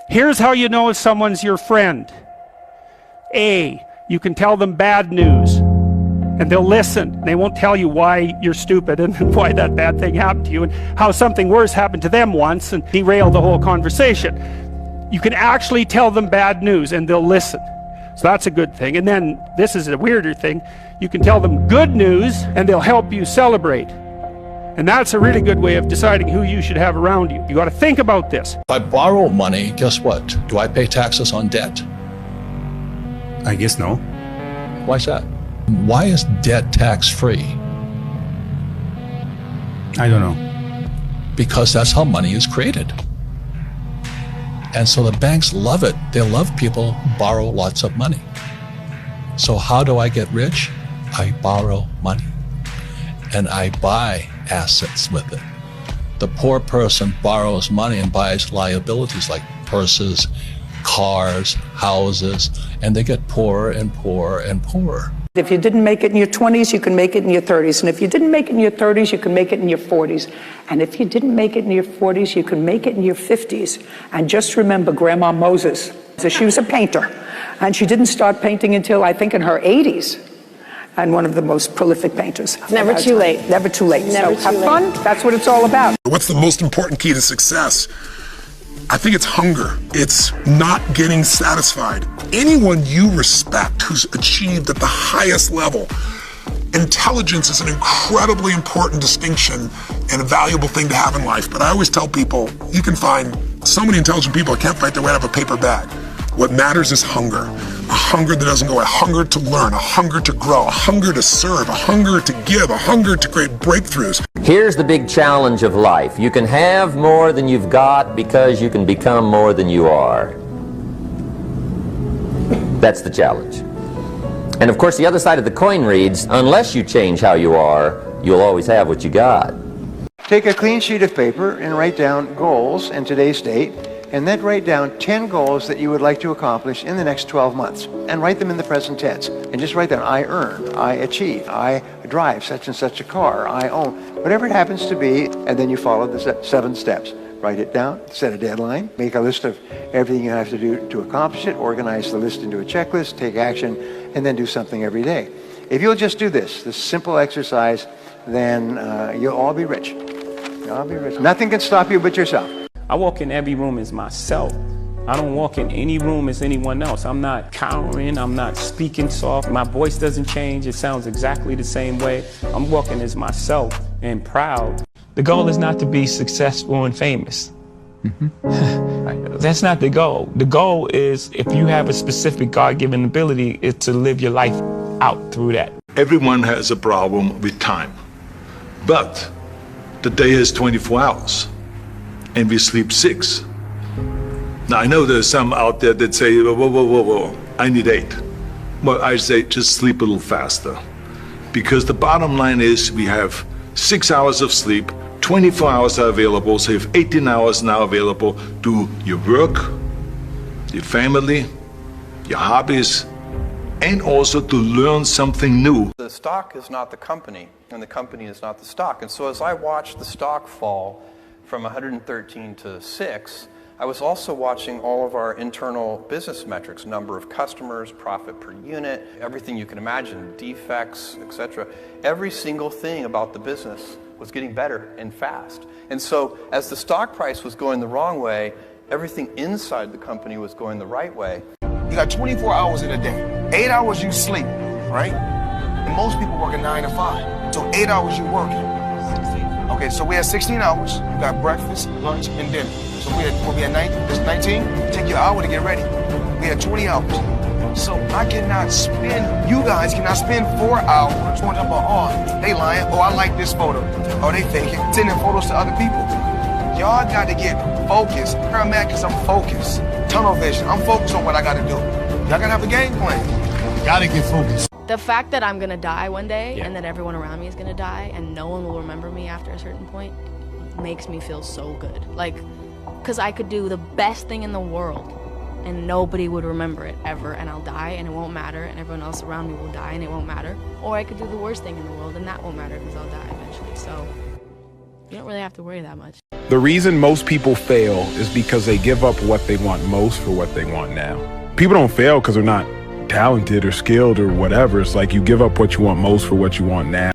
Here's how you know if someone's your friend. A, you can tell them bad news and they'll listen. They won't tell you why you're stupid and why that bad thing happened to you and how something worse happened to them once and derail the whole conversation. You can actually tell them bad news and they'll listen. So that's a good thing. And then this is a weirder thing. You can tell them good news and they'll help you celebrate. And that's a really good way of deciding who you should have around you. You got to think about this. If I borrow money, guess what? Do I pay taxes on debt? I guess no. Why is that? Why is debt tax-free? I don't know. Because that's how money is created. And so the banks love it. They love people who borrow lots of money. So how do I get rich? I borrow money. And I buy assets with it. The poor person borrows money and buys liabilities like purses, cars, houses, and they get poorer and poorer and poorer. If you didn't make it in your 20s, you can make it in your 30s. And if you didn't make it in your 30s, you can make it in your 40s. And if you didn't make it in your 40s, you can make it in your 50s. And just remember Grandma Moses. So she was a painter. And she didn't start painting until, I think, in her 80s. And one of the most prolific painters. Never too late. Never too late. Never So too have fun. That's what it's all about. What's the most important key to success? I think it's hunger. It's not getting satisfied. Anyone you respect who's achieved at the highest level, intelligence is an incredibly important distinction and a valuable thing to have in life. But I always tell people, you can find so many intelligent people that can't fight their way out of a paper bag. What matters is hunger. A hunger that doesn't go, a hunger to learn, a hunger to grow, a hunger to serve, a hunger to give, a hunger to create breakthroughs. Here's the big challenge of life. You can have more than you've got because you can become more than you are. That's the challenge. And of course the other side of the coin reads, unless you change how you are, you'll always have what you got. Take a clean sheet of paper and write down goals in today's date, and then write down 10 goals that you would like to accomplish in the next 12 months. And write them in the present tense. And just write down, I earn, I achieve, I drive such and such a car, I own, whatever it happens to be, and then you follow the 7 steps. Write it down, set a deadline, make a list of everything you have to do to accomplish it, organize the list into a checklist, take action, and then do something every day. If you'll just do this simple exercise, then you'll all be rich. You'll all be rich. Nothing can stop you but yourself. I walk in every room as myself. I don't walk in any room as anyone else. I'm not cowering, I'm not speaking soft. My voice doesn't change, it sounds exactly the same way. I'm walking as myself and proud. The goal is not to be successful and famous. That's not the goal. The goal is, if you have a specific God-given ability, is to live your life out through that. Everyone has a problem with time. But the day has 24 hours. And we sleep 6. Now I know there's some out there that say, whoa, I need 8. Well, I say just sleep a little faster. Because the bottom line is we have 6 hours of sleep, 24 hours are available, so you have 18 hours now available to do your work, your family, your hobbies, and also to learn something new. The stock is not the company, and the company is not the stock. And so as I watched the stock fall from 113 to 6, I was also watching all of our internal business metrics, number of customers, profit per unit, everything you can imagine, defects, etc. Every single thing about the business was getting better and fast. And so as the stock price was going the wrong way, everything inside the company was going the right way. You got 24 hours in a day. 8 hours you sleep, right? And most people work a 9 to 5. So 8 hours you working. Okay, so we had 16 hours. You got breakfast, lunch, and dinner. So we had 19. This 19. Take your hour to get ready. We had 20 hours. So I cannot spend. You guys cannot spend 4 hours going up on. They lying. Oh, I like this photo. Oh, they faking. Sending photos to other people. Y'all got to get focused. I'm mad because I'm focused. Tunnel vision. I'm focused on what I got to do. Y'all gotta have a game plan. Gotta get focused. The fact that I'm gonna die one day and that everyone around me is gonna die and no one will remember me after a certain point makes me feel so good. Like, because I could do the best thing in the world and nobody would remember it ever, and I'll die and it won't matter, and everyone else around me will die and it won't matter. Or I could do the worst thing in the world and that won't matter because I'll die eventually. So you don't really have to worry that much. The reason most people fail is because they give up what they want most for what they want now. People don't fail because they're not talented or skilled or whatever. It's like you give up what you want most for what you want now.